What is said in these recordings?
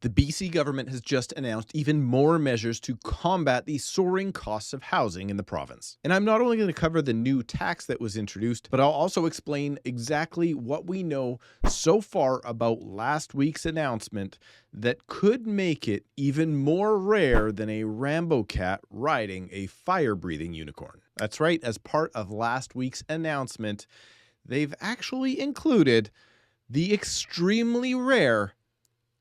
The BC government has just announced even more measures to combat the soaring costs of housing in the province. And I'm not only going to cover the new tax that was introduced, but I'll also explain exactly what we know so far about last week's announcement that could make it even more rare than a Rambo cat riding a fire-breathing unicorn. That's right, as part of last week's announcement, they've actually included the extremely rare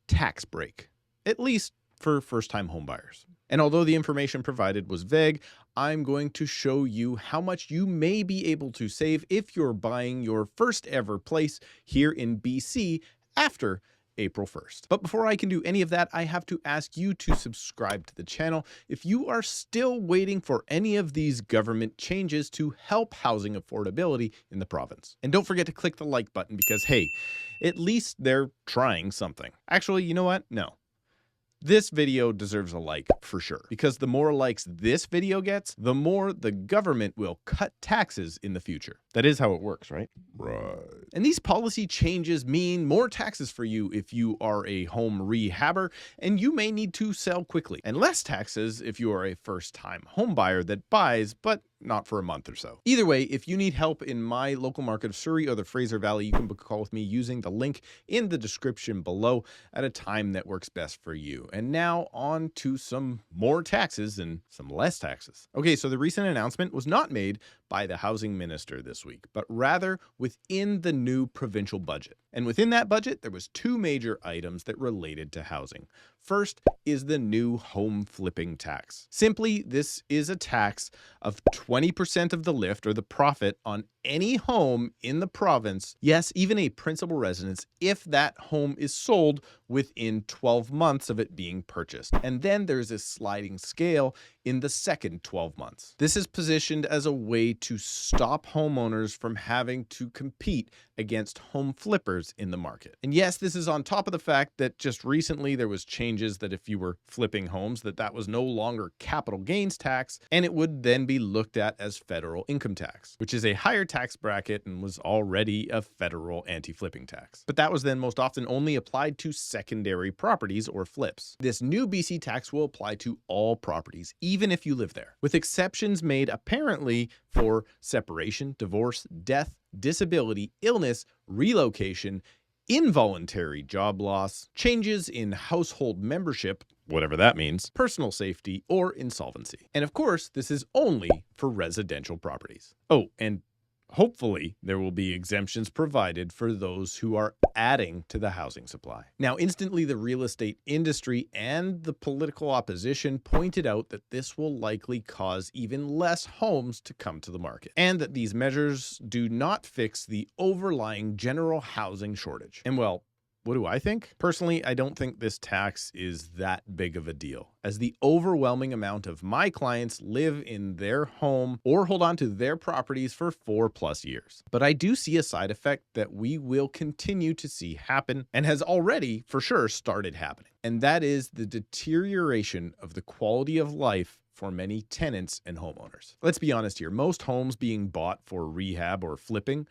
tax break, at least for first-time homebuyers. And although the information provided was vague, I'm going to show you how much you may be able to save if you're buying your first ever place here in BC after April 1st. But before I can do any of that, I have to ask you to subscribe to the channel if you are still waiting for any of these government changes to help housing affordability in the province. And don't forget to click the like button because, hey, at least they're trying something. Actually, you know what? No. This video deserves a like for sure, because the more likes this video gets, the more the government will cut taxes in the future. That is how it works, right? Right. And these policy changes mean more taxes for you if you are a home rehabber and you may need to sell quickly, and less taxes if you are a first-time home buyer that buys but not for a month or so. Either way, if you need help in my local market of Surrey or the Fraser Valley, you can book a call with me using the link in the description below at a time that works best for you. And now on to some more taxes and some less taxes. Okay, so the recent announcement was not made by the housing minister this week, but rather within the new provincial budget. And within that budget, there was two major items that related to housing. First is the new home flipping tax. Simply, this is a tax of 20% of the lift or the profit on any home in the province, yes, even a principal residence, if that home is sold within 12 months of it being purchased. And then there's a sliding scale in the second 12 months. This is positioned as a way to stop homeowners from having to compete against home flippers in the market. And yes, this is on top of the fact that just recently there was changes that if you were flipping homes, that was no longer capital gains tax, and it would then be looked at as federal income tax, which is a higher tax bracket and was already a federal anti-flipping tax. But that was then most often only applied to secondary properties or flips. This new BC tax will apply to all properties, even if you live there, with exceptions made apparently for separation, divorce, death, disability, illness, relocation, involuntary job loss, changes in household membership, whatever that means, personal safety, or insolvency. And of course, this is only for residential properties. Oh, and hopefully there will be exemptions provided for those who are adding to the housing supply. Now, instantly, the real estate industry and the political opposition pointed out that this will likely cause even less homes to come to the market, and that these measures do not fix the overlying general housing shortage. And well, what do I think? Personally, I don't think this tax is that big of a deal, as the overwhelming amount of my clients live in their home or hold on to their properties for 4+ years. But I do see a side effect that we will continue to see happen, and has already for sure started happening. And that is the deterioration of the quality of life for many tenants and homeowners. Let's be honest here, most homes being bought for rehab or flipping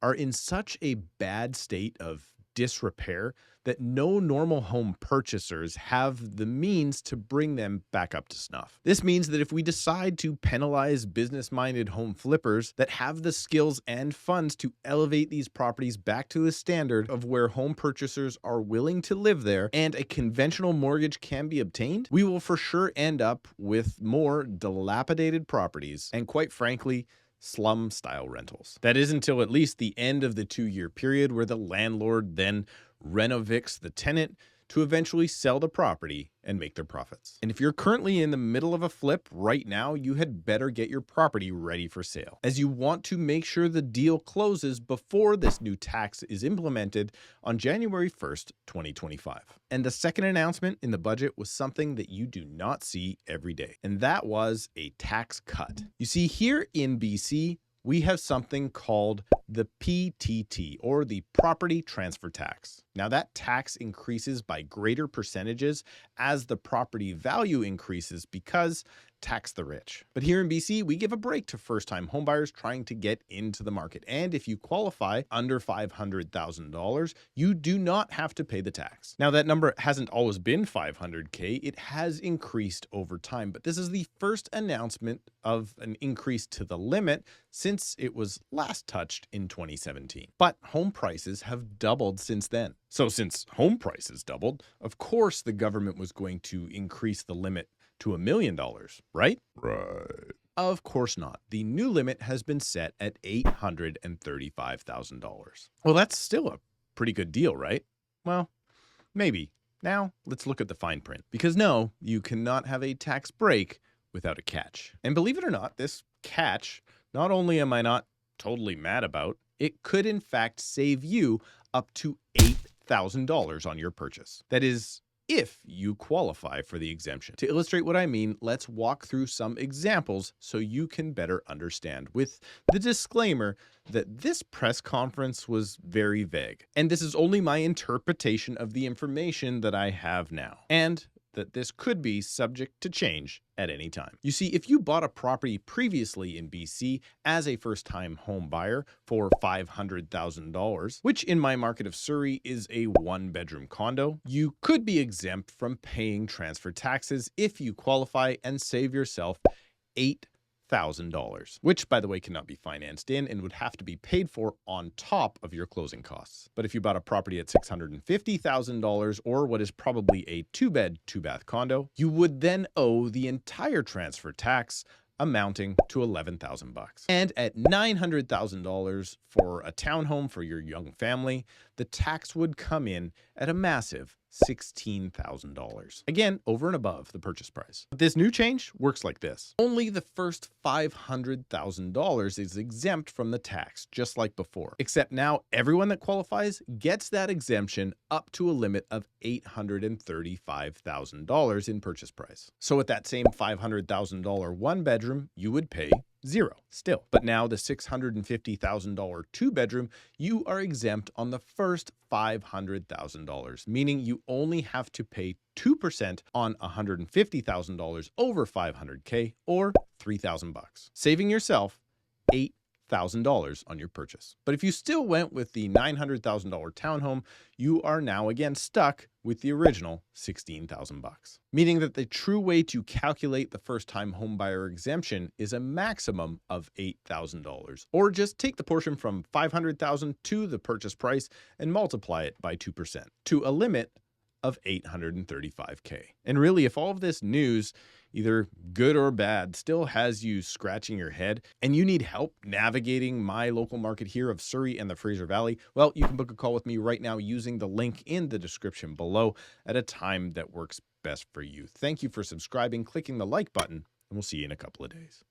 are in such a bad state of disrepair that no normal home purchasers have the means to bring them back up to snuff. This means that if we decide to penalize business-minded home flippers that have the skills and funds to elevate these properties back to the standard of where home purchasers are willing to live there and a conventional mortgage can be obtained, we will for sure end up with more dilapidated properties and, quite frankly, slum-style rentals. That is until at least the end of the 2-year period, where the landlord then renovicts the tenant to eventually sell the property and make their profits. And if you're currently in the middle of a flip right now, you had better get your property ready for sale, as you want to make sure the deal closes before this new tax is implemented on January 1st, 2025. And the second announcement in the budget was something that you do not see every day, and that was a tax cut. You see, here in BC, we have something called the PTT, or the Property Transfer Tax. Now, that tax increases by greater percentages as the property value increases because tax the rich. But here in BC, we give a break to first-time homebuyers trying to get into the market. And if you qualify under $500,000, you do not have to pay the tax. Now, that number hasn't always been $500K. It has increased over time, but this is the first announcement of an increase to the limit since it was last touched in 2017. But home prices have doubled since then. So since home prices doubled, of course the government was going to increase the limit to $1 million, right? Right. Of course not. The new limit has been set at $835,000. Well, that's still a pretty good deal, right? Well, maybe. Now, let's look at the fine print. Because no, you cannot have a tax break without a catch. And believe it or not, this catch, not only am I not totally mad about, it could in fact save you up to $8,000 on your purchase. That is, if you qualify for the exemption. To illustrate what I mean, let's walk through some examples so you can better understand, with the disclaimer that this press conference was very vague. And this is only my interpretation of the information that I have now, and that this could be subject to change at any time. You see, if you bought a property previously in BC as a first-time home buyer for $500,000, which in my market of Surrey is a one-bedroom condo, you could be exempt from paying transfer taxes if you qualify and save yourself $8,000, which, by the way, cannot be financed in and would have to be paid for on top of your closing costs. But if you bought a property at $650,000, or what is probably a two-bed, two-bath condo, you would then owe the entire transfer tax, amounting to $11,000. And at $900,000 for a townhome for your young family, the tax would come in at a massive $16,000. Again, over and above the purchase price. But this new change works like this. Only the first $500,000 is exempt from the tax, just like before. Except now everyone that qualifies gets that exemption up to a limit of $835,000 in purchase price. So at that same $500,000 one bedroom, you would pay $0 still. But now the $650,000 two bedroom, you are exempt on the first $500,000, meaning you only have to pay 2% on $150,000 over $500K, or $3,000, saving yourself $8,000 on your purchase. But if you still went with the $900,000 townhome, you are now again stuck with the original $16,000, meaning that the true way to calculate the first-time homebuyer exemption is a maximum of $8,000, or just take the portion from $500,000 to the purchase price and multiply it by 2% to a limit of $835K. And really, if all of this news, either good or bad, still has you scratching your head and you need help navigating my local market here of Surrey and the Fraser Valley, well, you can book a call with me right now using the link in the description below at a time that works best for you. Thank you for subscribing, clicking the like button, and we'll see you in a couple of days.